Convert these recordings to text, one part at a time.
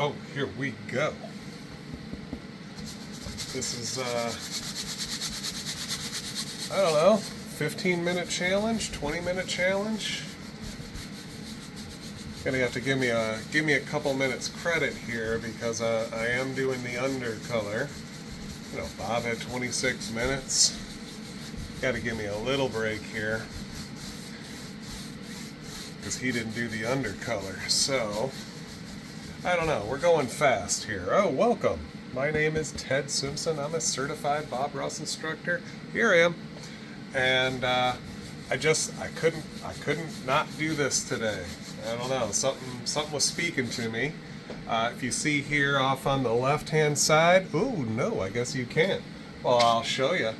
Oh, here we go. This is, I don't know, 15-minute challenge, 20-minute challenge. Gonna have to give me a couple minutes credit here because I am doing the undercolor. You know, Bob had 26 minutes. Got to give me a little break here because he didn't do the undercolor. So I don't know. We're going fast here. Oh, welcome. My name is Ted Simpson. I'm a certified Bob Ross instructor. Here I am, and I couldn't not do this today. I don't know. Something was speaking to me. If you see here off on the left-hand side, ooh, no, I guess you can't. Well, I'll show you.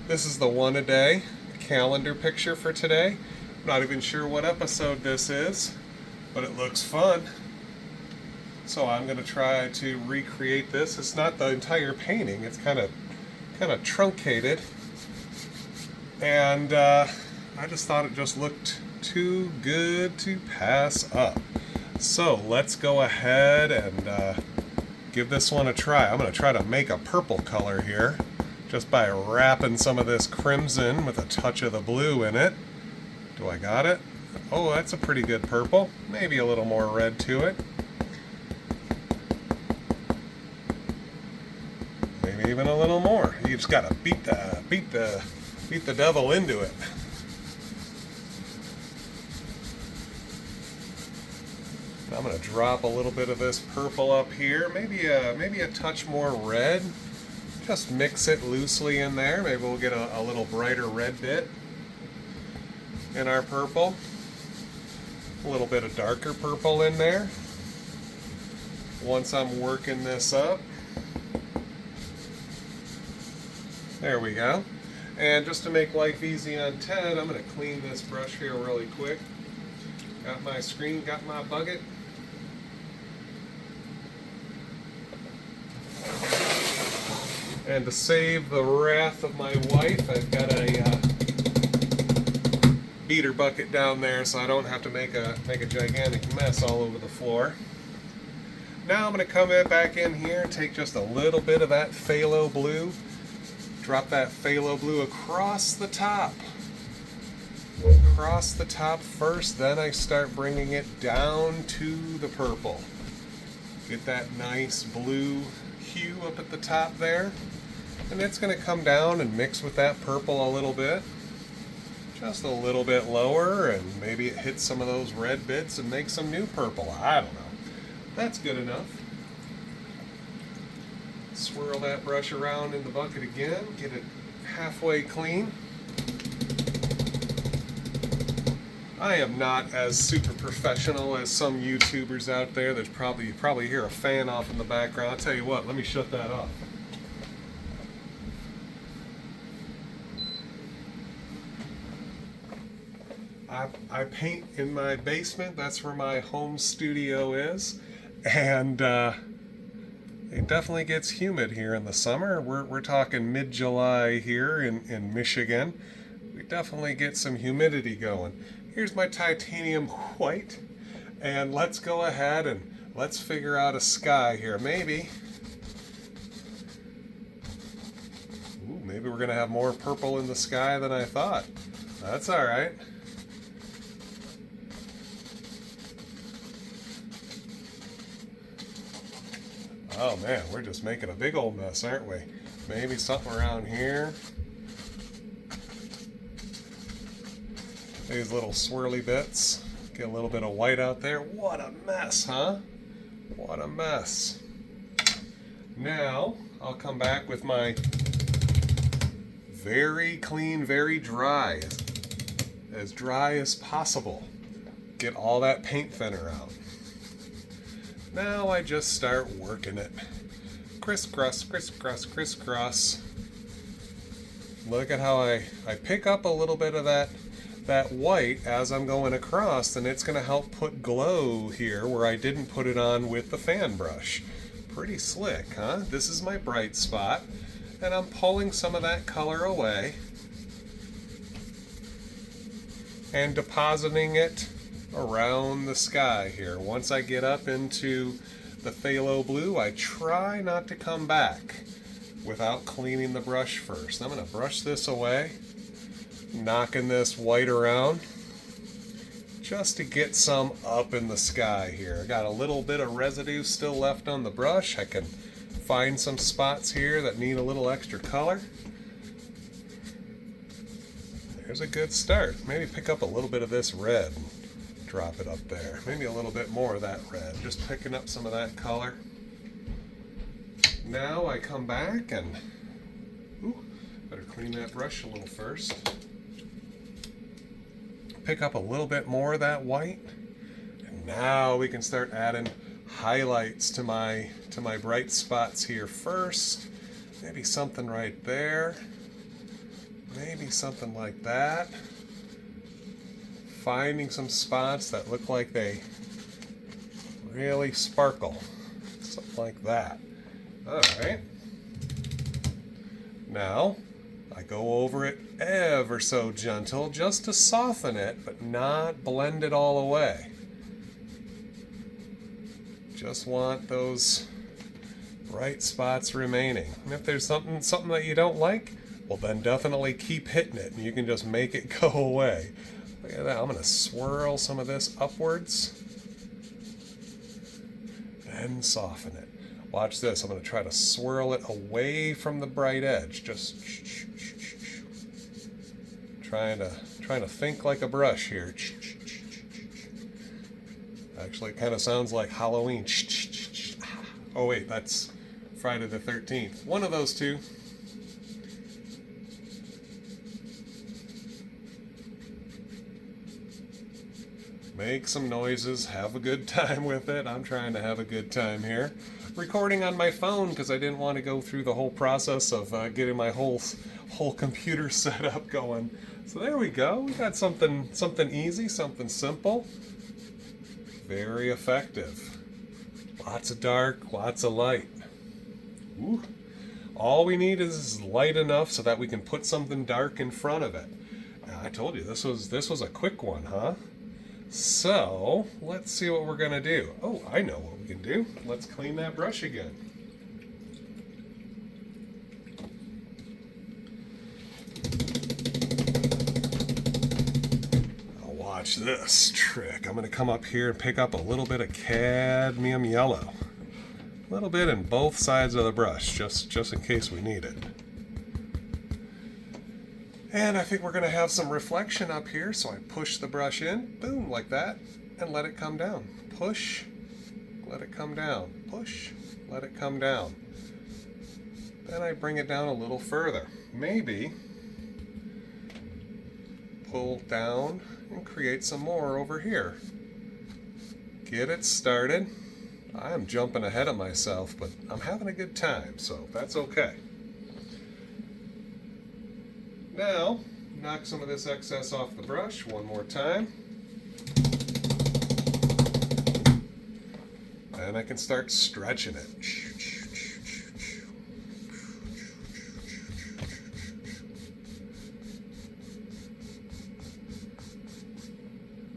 This is the one a day calendar picture for today. I'm not even sure what episode this is, but it looks fun. So I'm going to try to recreate this. It's not the entire painting. It's kind of truncated. And I just thought it just looked too good to pass up. So let's go ahead and give this one a try. I'm going to try to make a purple color here just by wrapping some of this crimson with a touch of the blue in it. Do I got it? Oh, that's a pretty good purple. Maybe a little more red to it. Maybe even a little more. You just got to beat the devil into it. I'm going to drop a little bit of this purple up here, maybe a touch more red. Just mix it loosely in there. Maybe we'll get a little brighter red bit in our purple. A little bit of darker purple in there. Once I'm working this up. There we go. And just to make life easy on Ted, I'm going to clean this brush here really quick. Got my screen, got my bucket. And to save the wrath of my wife, I've got a beater bucket down there so I don't have to make a gigantic mess all over the floor. Now I'm going to come back in here and take just a little bit of that phthalo blue. Drop that phthalo blue across the top. Across the top first, then I start bringing it down to the purple. Get that nice blue hue up at the top there. And it's going to come down and mix with that purple a little bit. Just a little bit lower, and maybe it hits some of those red bits and makes some new purple. I don't know. That's good enough. Swirl that brush around in the bucket again. Get it halfway clean. I am not as super professional as some YouTubers out there. There's you probably hear a fan off in the background. I'll tell you what, let me shut that off. I paint in my basement. That's where my home studio is. And it definitely gets humid here in the summer. We're talking mid-July here in Michigan. We definitely get some humidity going. Here's my titanium white, and let's go ahead and let's figure out a sky here. Maybe we're gonna have more purple in the sky than I thought. That's all right. Oh man, we're just making a big old mess, aren't we? Maybe something around here. These little swirly bits. Get a little bit of white out there. What a mess, huh? What a mess. Now, I'll come back with my very clean, very dry. As dry as possible. Get all that paint thinner out. Now I just start working it. Crisscross, crisscross, crisscross. Look at how I pick up a little bit of that white as I'm going across, and it's going to help put glow here where I didn't put it on with the fan brush. Pretty slick, huh? This is my bright spot, and I'm pulling some of that color away and depositing it around the sky here. Once I get up into the phthalo blue, I try not to come back without cleaning the brush first. I'm going to brush this away, knocking this white around just to get some up in the sky here. I got a little bit of residue still left on the brush. I can find some spots here that need a little extra color. There's a good start. Maybe pick up a little bit of this red and drop it up there. Maybe a little bit more of that red. Just picking up some of that color. Now I come back and better clean that brush a little first. Pick up a little bit more of that white. And now we can start adding highlights to my bright spots here first. Maybe something right there. Maybe something like that. Finding some spots that look like they really sparkle. Something like that. Alright. Now, I go over it ever so gentle just to soften it, but not blend it all away. Just want those bright spots remaining. And if there's something that you don't like, well then definitely keep hitting it and you can just make it go away. Look at that. I'm going to swirl some of this upwards and soften it. Watch this. I'm going to try to swirl it away from the bright edge. Just trying to think like a brush here. Actually, it kind of sounds like Halloween. Oh wait, that's Friday the 13th. One of those two. Make some noises, have a good time with it. I'm trying to have a good time here. Recording on my phone because I didn't want to go through the whole process of getting my whole computer set up going. So there we go. We got something easy, something simple. Very effective. Lots of dark, lots of light. Ooh. All we need is light enough so that we can put something dark in front of it. I told you this was a quick one, huh? So, let's see what we're going to do. Oh, I know what we can do. Let's clean that brush again. Now watch this trick. I'm going to come up here and pick up a little bit of cadmium yellow. A little bit in both sides of the brush, just in case we need it. And I think we're going to have some reflection up here, so I push the brush in, boom, like that, and let it come down. Push, let it come down. Push, let it come down. Then I bring it down a little further. Maybe pull down and create some more over here. Get it started. I am jumping ahead of myself, but I'm having a good time, so that's okay. Now, knock some of this excess off the brush one more time. And I can start stretching it.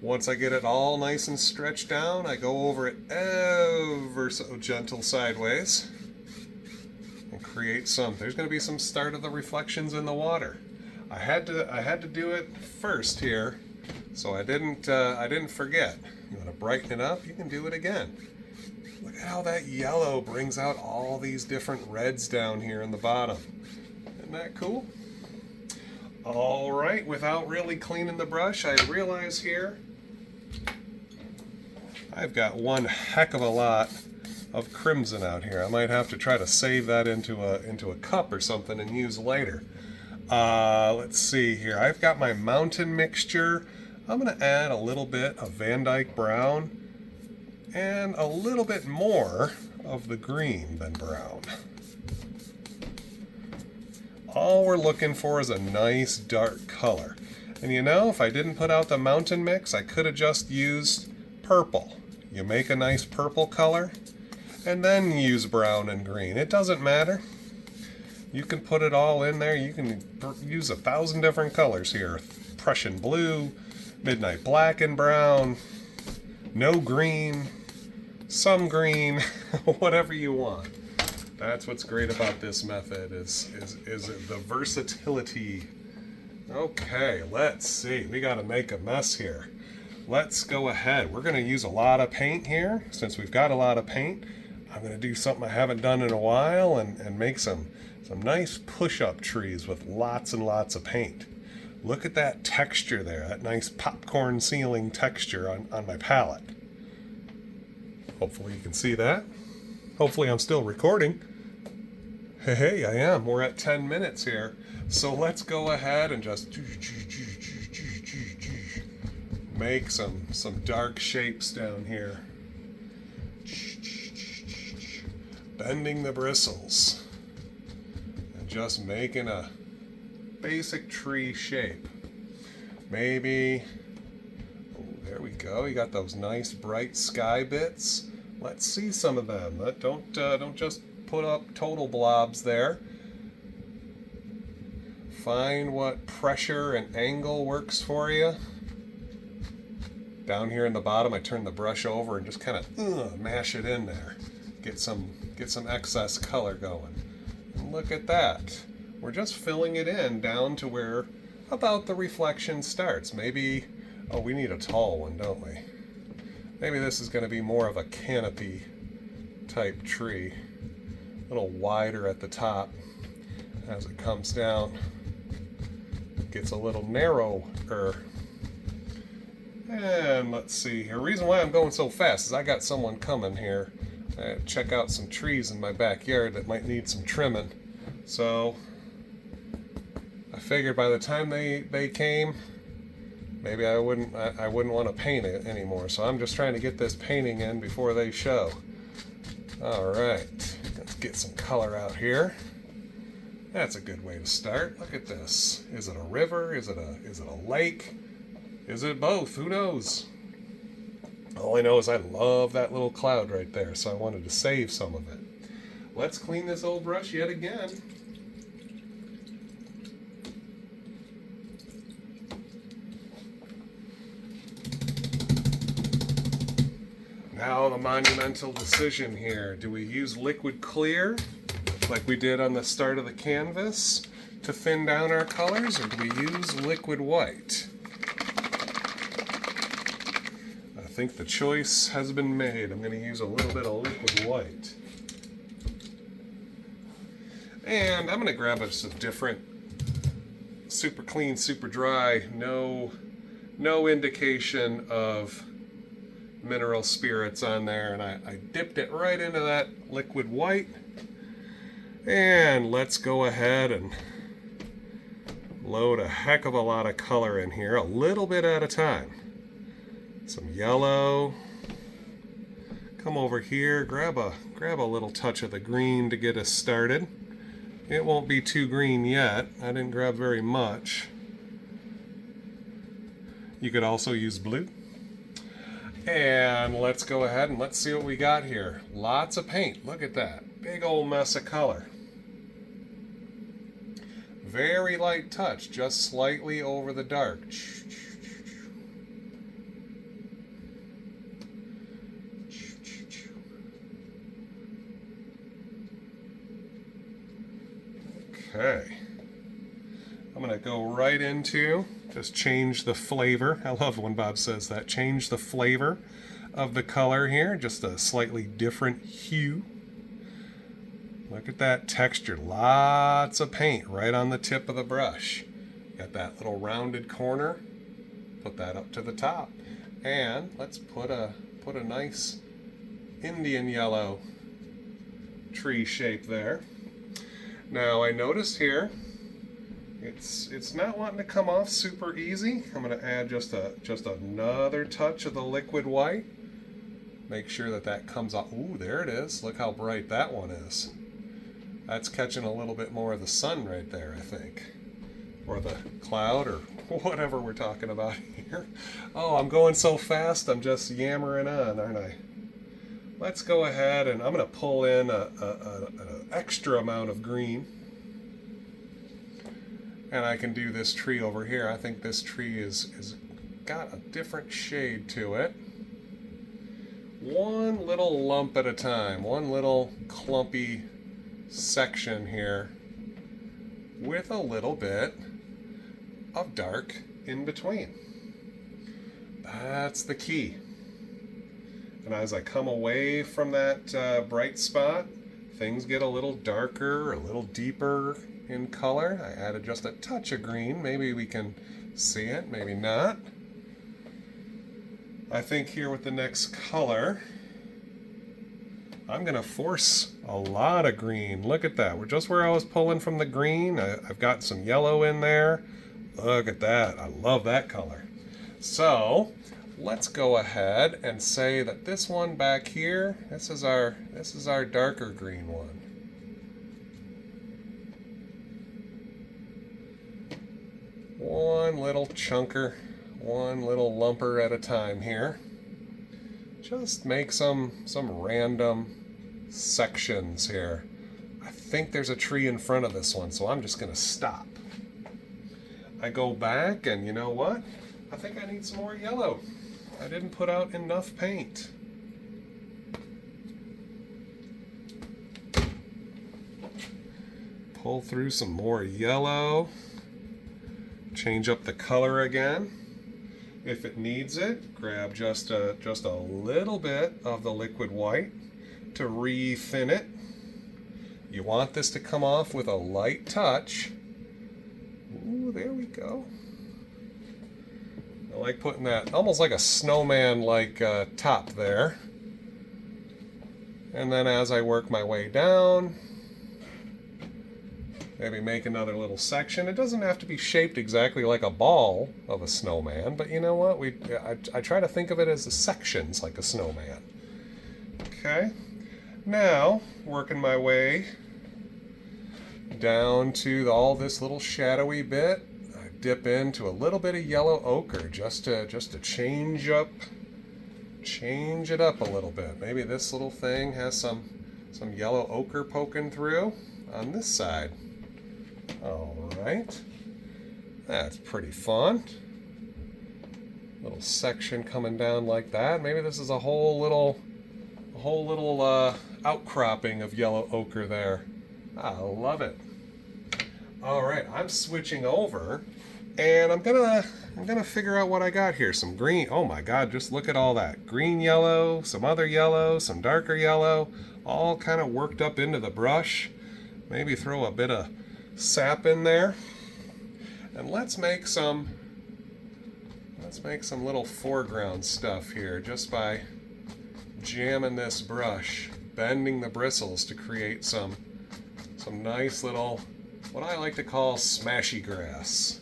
Once I get it all nice and stretched down, I go over it ever so gentle sideways and create some. There's going to be some start of the reflections in the water. I had to do it first here, so I didn't forget. You want to brighten it up? You can do it again. Look at how that yellow brings out all these different reds down here in the bottom. Isn't that cool? All right, without really cleaning the brush, I realize here I've got one heck of a lot of crimson out here. I might have to try to save that into a cup or something and use later. Let's see here. I've got my mountain mixture. I'm going to add a little bit of Van Dyke brown and a little bit more of the green than brown. All we're looking for is a nice dark color. And you know, if I didn't put out the mountain mix, I could have just used purple. You make a nice purple color and then use brown and green. It doesn't matter. You can put it all in there. You can use 1,000 different colors here. Prussian blue, midnight black and brown, no green, some green, whatever you want. That's what's great about this method is the versatility. Okay, let's see. We got to make a mess here. Let's go ahead. We're going to use a lot of paint here. Since we've got a lot of paint, I'm going to do something I haven't done in a while and make some nice push-up trees with lots and lots of paint. Look at that texture there, that nice popcorn ceiling texture on my palette. Hopefully you can see that. Hopefully I'm still recording. Hey, I am. We're at 10 minutes here. So let's go ahead and just make some dark shapes down here. Bending the bristles. And just making a basic tree shape. Maybe, oh, there we go. You got those nice bright sky bits. Let's see some of them. Don't just put up total blobs there. Find what pressure and angle works for you. Down here in the bottom, I turn the brush over and just kind of mash it in there. Get some excess color going. And look at that. We're just filling it in down to where about the reflection starts. Maybe, oh, we need a tall one, don't we? Maybe this is going to be more of a canopy type tree. A little wider at the top as it comes down. It gets a little narrower. And let's see here. The reason why I'm going so fast is I got someone coming here to check out some trees in my backyard that might need some trimming. So I figured by the time they came, maybe I wouldn't want to paint it anymore. So I'm just trying to get this painting in before they show. All right, let's get some color out here. That's a good way to start. Look at this. Is it a river? Is it a lake? Is it both? Who knows? All I know is I love that little cloud right there, so I wanted to save some of it. Let's clean this old brush yet again. Now the monumental decision here. Do we use liquid clear, like we did on the start of the canvas, to thin down our colors, or do we use liquid white? I think the choice has been made. I'm going to use a little bit of liquid white. And I'm going to grab us a different super clean, super dry, no indication of mineral spirits on there, and I dipped it right into that liquid white. And let's go ahead and load a heck of a lot of color in here, a little bit at a time. Some yellow. Come over here, grab a little touch of the green to get us started. It won't be too green yet. I didn't grab very much. You could also use blue. And let's go ahead and let's see what we got here. Lots of paint. Look at that. Big old mess of color. Very light touch, just slightly over the dark. Okay. I'm going to go right into, just change the flavor. I love when Bob says that. Change the flavor of the color here. Just a slightly different hue. Look at that texture. Lots of paint right on the tip of the brush. Got that little rounded corner. Put that up to the top. And let's put a nice Indian yellow tree shape there. Now I notice here it's not wanting to come off super easy. I'm going to add just another touch of the liquid white. Make sure that comes off. Ooh, there it is. Look how bright that one is. That's catching a little bit more of the sun right there, I think. Or the cloud, or whatever we're talking about here. Oh, I'm going so fast, I'm just yammering on, aren't I? Let's go ahead and I'm going to pull in an extra amount of green. And I can do this tree over here. I think this tree is got a different shade to it. one little lump at a time, one little clumpy section here with a little bit of dark in between. That's the key. And as I come away from that bright spot, things get a little darker, a little deeper in color. I added just a touch of green. Maybe we can see it, maybe not. I think here with the next color, I'm going to force a lot of green. Look at that. We're just where I was pulling from the green. I've got some yellow in there. Look at that. I love that color. So let's go ahead and say that this one back here, this is our darker green one. One little chunker, one little lumper at a time here. Just make some random sections here. I think there's a tree in front of this one, so I'm just going to stop. I go back, and you know what? I think I need some more yellow. I didn't put out enough paint. Pull through some more yellow. Change up the color again. If it needs it, grab just a little bit of the liquid white to re-thin it. You want this to come off with a light touch. Ooh, there we go. I like putting that almost like a snowman-like top there. And then as I work my way down, maybe make another little section. It doesn't have to be shaped exactly like a ball of a snowman, but you know what? I try to think of it as the sections like a snowman. Okay, now working my way down to all this little shadowy bit. I dip into a little bit of yellow ochre just to change it up a little bit. Maybe this little thing has some yellow ochre poking through on this side. All right, that's pretty fun. Little section coming down like that. Maybe this is a whole little outcropping of yellow ochre there. I love it. All right, I'm switching over, and I'm gonna figure out what I got here. Some green. Oh my God! Just look at all that green, yellow, some other yellow, some darker yellow, all kind of worked up into the brush. Maybe throw a bit of sap in there, and let's make some little foreground stuff here just by jamming this brush, bending the bristles to create some nice little, what I like to call smashy grass.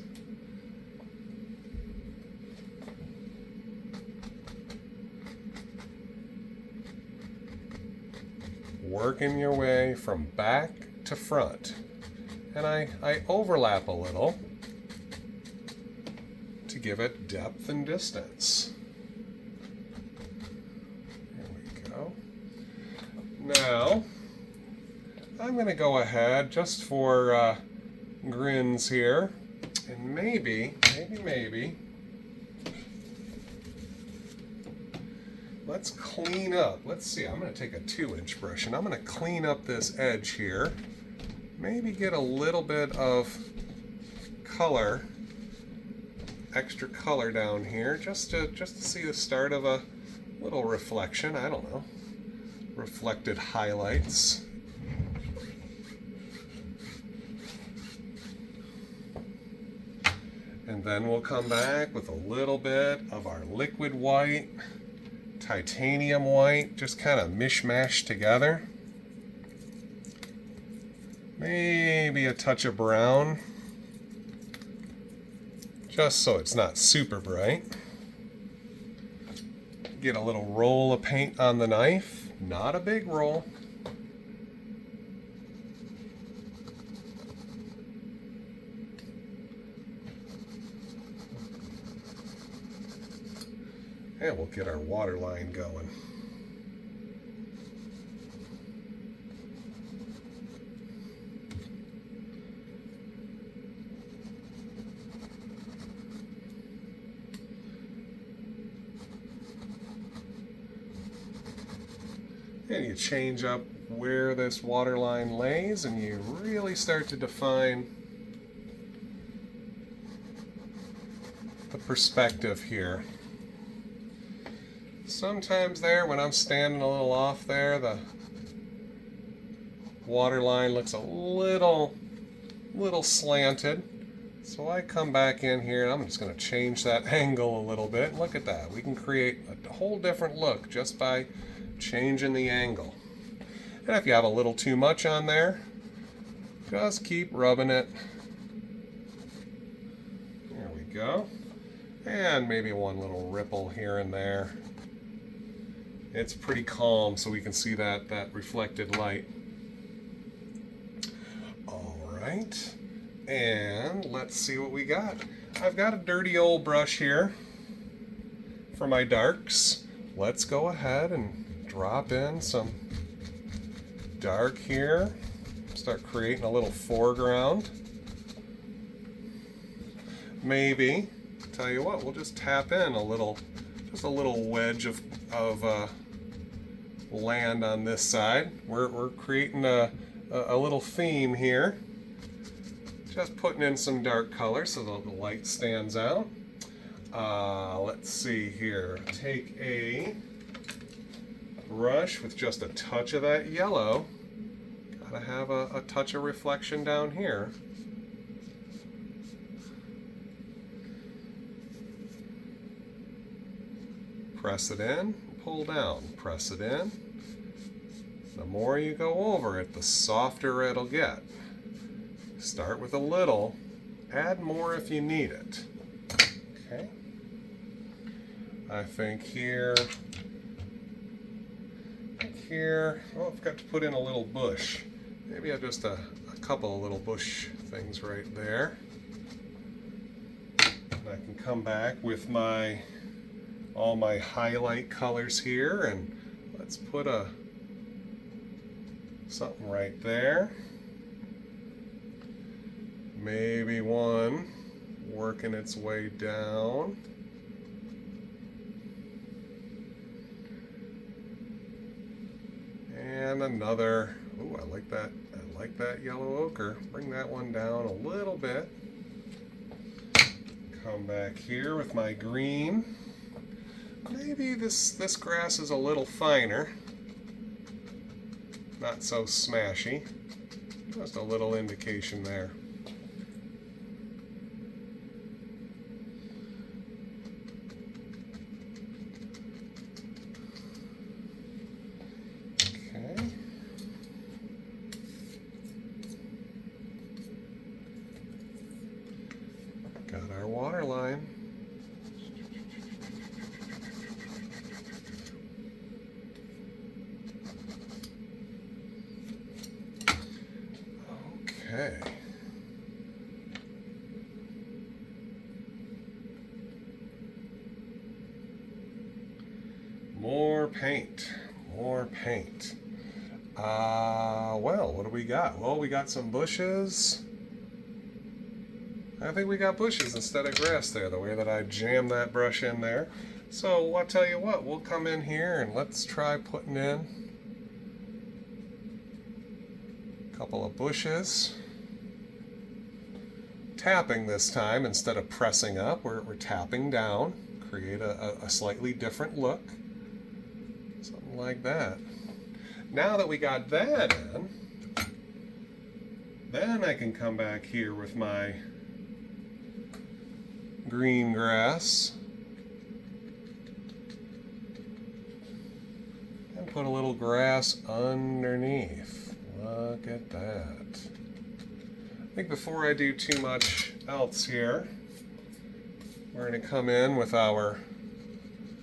Working your way from back to front. And I overlap a little to give it depth and distance. There we go. Now, I'm going to go ahead just for grins here, and maybe, let's clean up. Let's see, I'm going to take a 2-inch brush, and I'm going to clean up this edge here. Maybe get a little bit of color, extra color down here, just to see the start of a little reflection. I don't know, reflected highlights. And then we'll come back with a little bit of our liquid white, titanium white, just kind of mishmash together. Maybe a touch of brown, just so it's not super bright. Get a little roll of paint on the knife, not a big roll. And we'll get our water line going. And you change up where this water line lays, and you really start to define the perspective here. Sometimes there, when I'm standing a little off there, the water line looks a little slanted. So I come back in here and I'm just going to change that angle a little bit. Look at that. We can create a whole different look just by changing the angle. And if you have a little too much on there, just keep rubbing it. There we go. And maybe one little ripple here and there. It's pretty calm, so we can see that reflected light. All right, and let's see what we got. I've got a dirty old brush here for my darks. Let's go ahead and drop in some dark here. Start creating a little foreground. Maybe, tell you what, we'll just tap in just a little wedge of land on this side. We're creating a little theme here. Just putting in some dark color so the light stands out. Let's see here. Take a brush with just a touch of that yellow. Gotta have a touch of reflection down here. Press it in, pull down, press it in. The more you go over it, the softer it'll get. Start with a little, add more if you need it. Okay. I think here, oh, I've got to put in a little bush. Maybe I've just a couple of little bush things right there. And I can come back with all my highlight colors here, and let's put something right there. Maybe one working its way down. And another. Oh, I like that. I like that yellow ochre. Bring that one down a little bit. Come back here with my green. Maybe this grass is a little finer. Not so smashy. Just a little indication there. Okay. Got our water line. Okay. More paint. More paint. Well, what do we got? Well, we got some bushes. I think we got bushes instead of grass there, the way that I jammed that brush in there. So I'll tell you what, we'll come in here and let's try putting in a couple of bushes. Tapping this time instead of pressing up, we're tapping down, create a slightly different look. Something like that. Now that we got that in, then I can come back here with my green grass and put a little grass underneath. Look at that. I think before I do too much else here, we're going to come in with our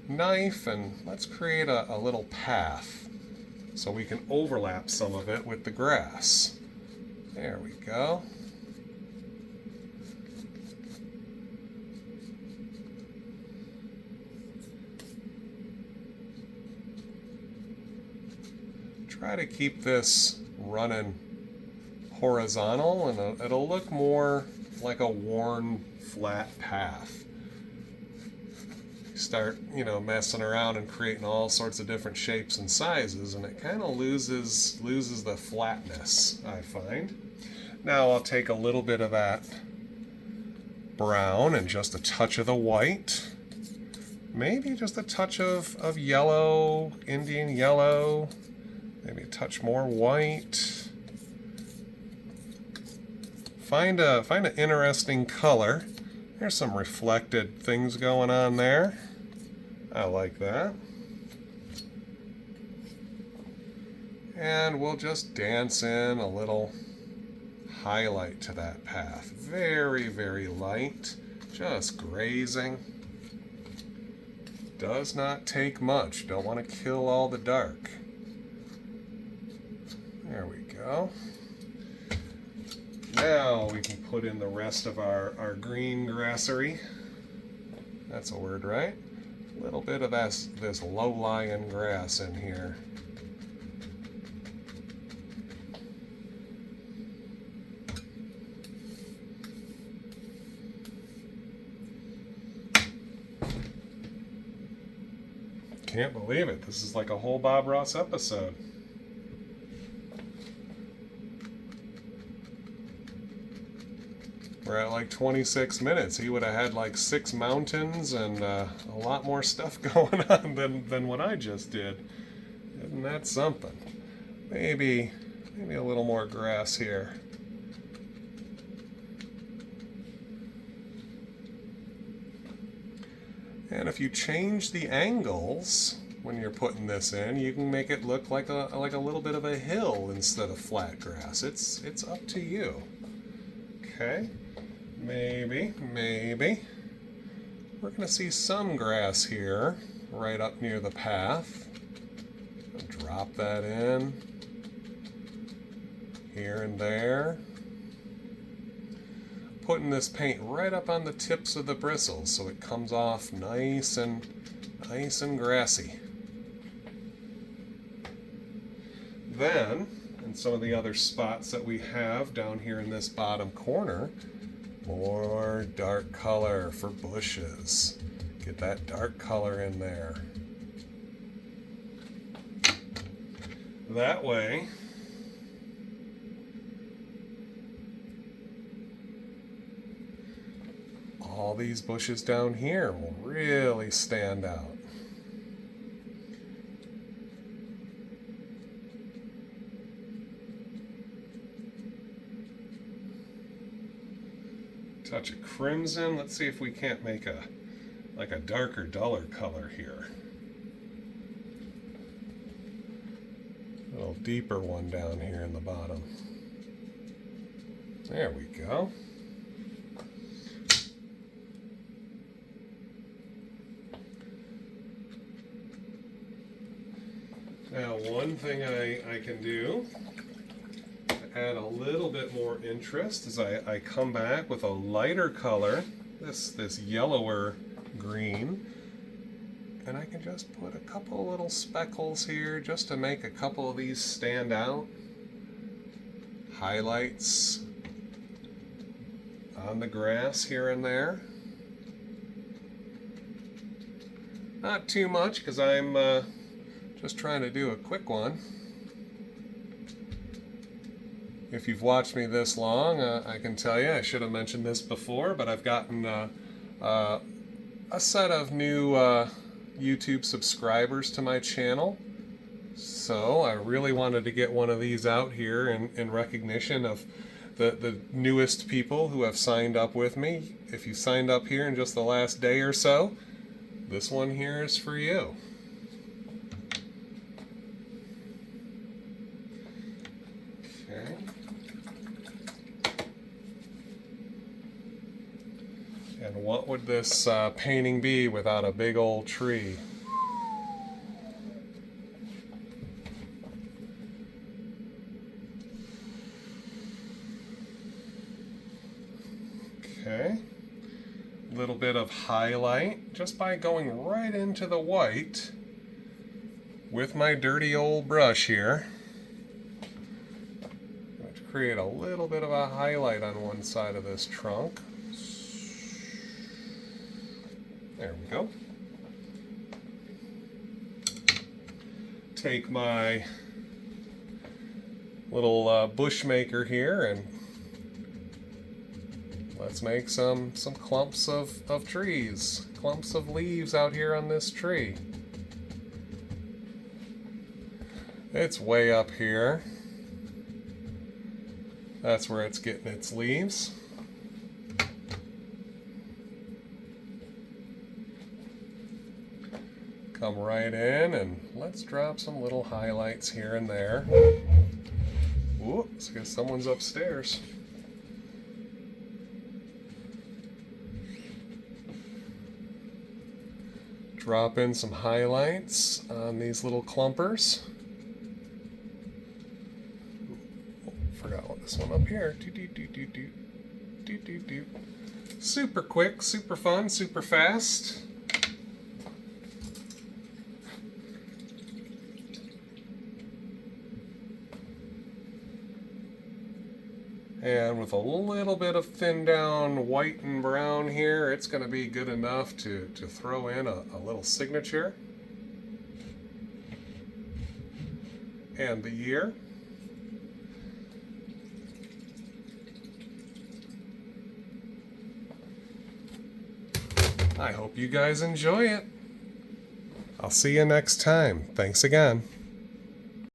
knife and let's create a little path so we can overlap some of it with the grass. There we go. Try to keep this running horizontal and it'll look more like a worn flat path. start, you know, messing around and creating all sorts of different shapes and sizes, and it kind of loses the flatness, I find. Now I'll take a little bit of that brown and just a touch of the white. Maybe just a touch of yellow, Indian yellow. Maybe a touch more white. Find an interesting color. There's some reflected things going on there. I like that. And we'll just dance in a little highlight to that path. Very, very light, just grazing. Does not take much. Don't want to kill all the dark. There we go. Now we can put in the rest of our green grassery. That's a word, right? A little bit of this low-lying grass in here. Can't believe it. This is like a whole Bob Ross episode. We're at like 26 minutes. He would have had like 6 mountains and a lot more stuff going on than what I just did. Isn't that something? Maybe a little more grass here. And if you change the angles when you're putting this in, you can make it look like a little bit of a hill instead of flat grass. It's up to you. Okay, maybe. We're gonna see some grass here, right up near the path. Drop that in, here and there. Putting this paint right up on the tips of the bristles so it comes off nice and grassy. Then, in some of the other spots that we have down here in this bottom corner, more dark color for bushes. Get that dark color in there. That way, all these bushes down here will really stand out. Touch of crimson. Let's see if we can't make a darker, duller color here. A little deeper one down here in the bottom. There we go. Now, one thing I can do to add a little bit more interest is I come back with a lighter color, this yellower green, and I can just put a couple little speckles here just to make a couple of these stand out. Highlights on the grass here and there. Not too much because I'm just trying to do a quick one. If you've watched me this long, I can tell you, I should have mentioned this before, but I've gotten a set of new YouTube subscribers to my channel. So I really wanted to get one of these out here in recognition of the newest people who have signed up with me. If you signed up here in just the last day or so, this one here is for you. Okay. And what would this painting be without a big old tree? Okay. A little bit of highlight just by going right into the white with my dirty old brush here. Create a little bit of a highlight on one side of this trunk. There we go. take my little bushmaker here and let's make some clumps of trees, clumps of leaves out here on this tree. It's way up here. That's where it's getting its leaves. Come right in and let's drop some little highlights here and there. Whoops, I guess someone's upstairs. Drop in some highlights on these little clumpers. Forgot what this one up here. Super quick, super fun, super fast. And with a little bit of thinned down white and brown here, it's going to be good enough to throw in a little signature. And the year. I hope you guys enjoy it. I'll see you next time. Thanks again.